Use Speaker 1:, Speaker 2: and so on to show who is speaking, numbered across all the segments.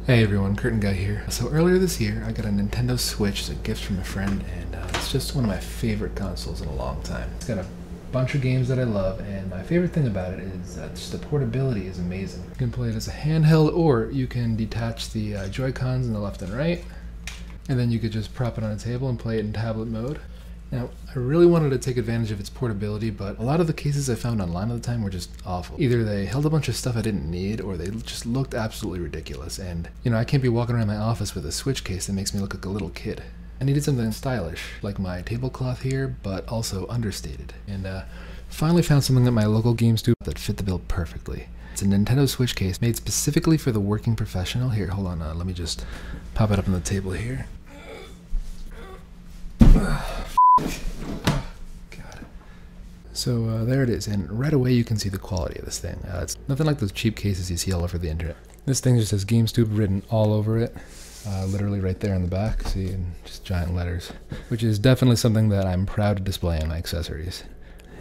Speaker 1: Hey everyone, CurtainGuy here. So earlier this year, I got a Nintendo Switch as a gift from a friend, and it's just one of my favorite consoles in a long time. It's got a bunch of games that I love, and my favorite thing about it is just the portability is amazing. You can play it as a handheld, or you can detach the Joy-Cons in the left and right, and then you could just prop it on a table and play it in tablet mode. Now, I really wanted to take advantage of its portability, but a lot of the cases I found online at the time were just awful. Either they held a bunch of stuff I didn't need, or they just looked absolutely ridiculous. And, you know, I can't be walking around my office with a Switch case that makes me look like a little kid. I needed something stylish, like my tablecloth here, but also understated. And finally found something at my local GameStoop that fit the bill perfectly. It's a Nintendo Switch case made specifically for the working professional. Here, hold on, let me just pop it up on the table here. So there it is, and right away you can see the quality of this thing. It's nothing like those cheap cases you see all over the internet. This thing just has GameStoop written all over it, literally right there on the back, see, in just giant letters, which is definitely something that I'm proud to display in my accessories.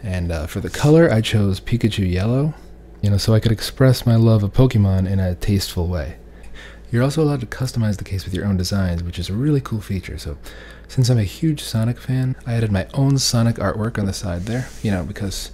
Speaker 1: And for the color, I chose Pikachu Yellow, you know, so I could express my love of Pokemon in a tasteful way. You're also allowed to customize the case with your own designs, which is a really cool feature. So since I'm a huge Sonic fan, I added my own Sonic artwork on the side there, you know, because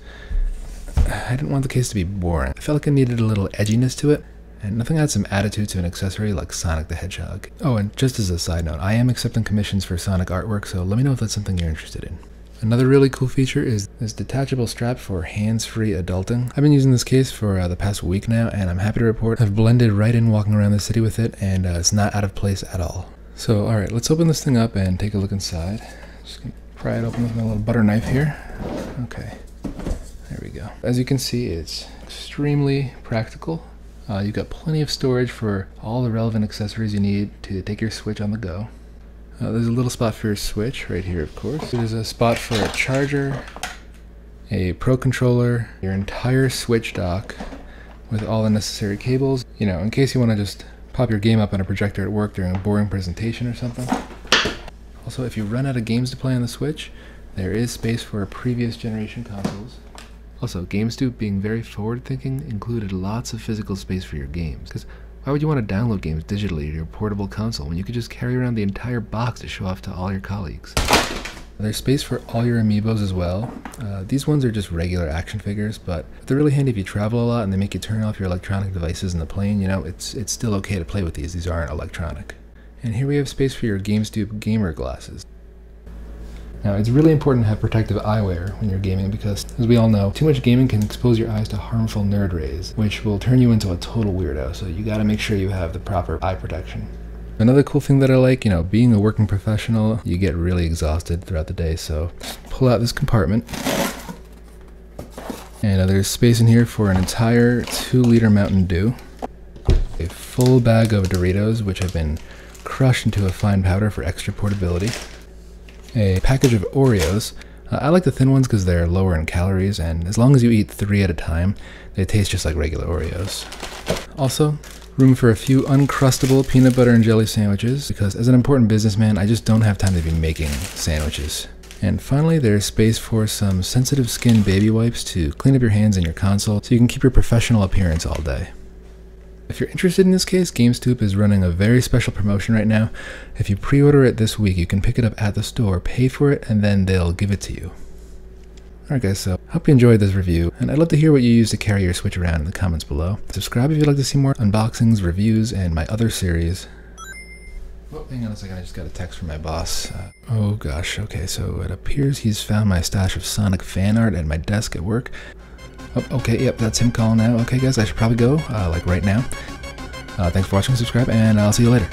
Speaker 1: I didn't want the case to be boring. I felt like it needed a little edginess to it, and nothing adds some attitude to an accessory like Sonic the Hedgehog. Oh, and just as a side note, I am accepting commissions for Sonic artwork, so let me know if that's something you're interested in. Another really cool feature is this detachable strap for hands-free adulting. I've been using this case for the past week now, and I'm happy to report I've blended right in walking around the city with it, and it's not out of place at all. So, alright, let's open this thing up and take a look inside. Just gonna pry it open with my little butter knife here. Okay, there we go. As you can see, it's extremely practical. You've got plenty of storage for all the relevant accessories you need to take your Switch on the go. There's a little spot for your Switch right here, of course. There's a spot for a charger, a Pro Controller, your entire Switch dock with all the necessary cables, you know, in case you want to just pop your game up on a projector at work during a boring presentation or something. Also, if you run out of games to play on the Switch, there is space for previous generation consoles. Also, GameStoop, being very forward-thinking, included lots of physical space for your games. Because why would you want to download games digitally to your portable console when you could just carry around the entire box to show off to all your colleagues? There's space for all your amiibos as well. These ones are just regular action figures, but they're really handy if you travel a lot and they make you turn off your electronic devices in the plane. You know, it's still okay to play with these. These aren't electronic. And here we have space for your GameStoop gamer glasses. Now, it's really important to have protective eyewear when you're gaming because, as we all know, too much gaming can expose your eyes to harmful nerd rays, which will turn you into a total weirdo, so you gotta make sure you have the proper eye protection. Another cool thing that I like, you know, being a working professional, you get really exhausted throughout the day, so just pull out this compartment. And there's space in here for an entire 2-liter Mountain Dew, a full bag of Doritos, which have been crushed into a fine powder for extra portability, a package of Oreos. I like the thin ones because they're lower in calories, and as long as you eat 3 at a time, they taste just like regular Oreos. Also, room for a few uncrustable peanut butter and jelly sandwiches, because as an important businessman, I just don't have time to be making sandwiches. And finally, there's space for some sensitive skin baby wipes to clean up your hands and your console so you can keep your professional appearance all day. If you're interested in this case, GameStoop is running a very special promotion right now. If you pre-order it this week, you can pick it up at the store, pay for it, and then they'll give it to you. Alright guys, so hope you enjoyed this review, and I'd love to hear what you use to carry your Switch around in the comments below. Subscribe if you'd like to see more unboxings, reviews, and my other series. Oh, hang on a second, I just got a text from my boss. Oh gosh, okay, so it appears he's found my stash of Sonic fan art at my desk at work. Oh, okay, yep, that's him calling now. Okay guys, I should probably go, like right now. Thanks for watching, subscribe, and I'll see you later.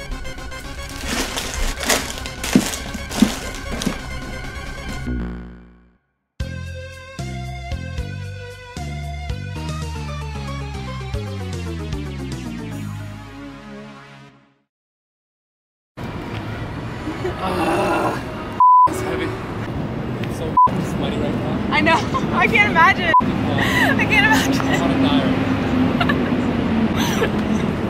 Speaker 2: It's heavy. It's so sweaty right now.
Speaker 3: I know. I can't imagine. I can't imagine.
Speaker 2: I want to die right now.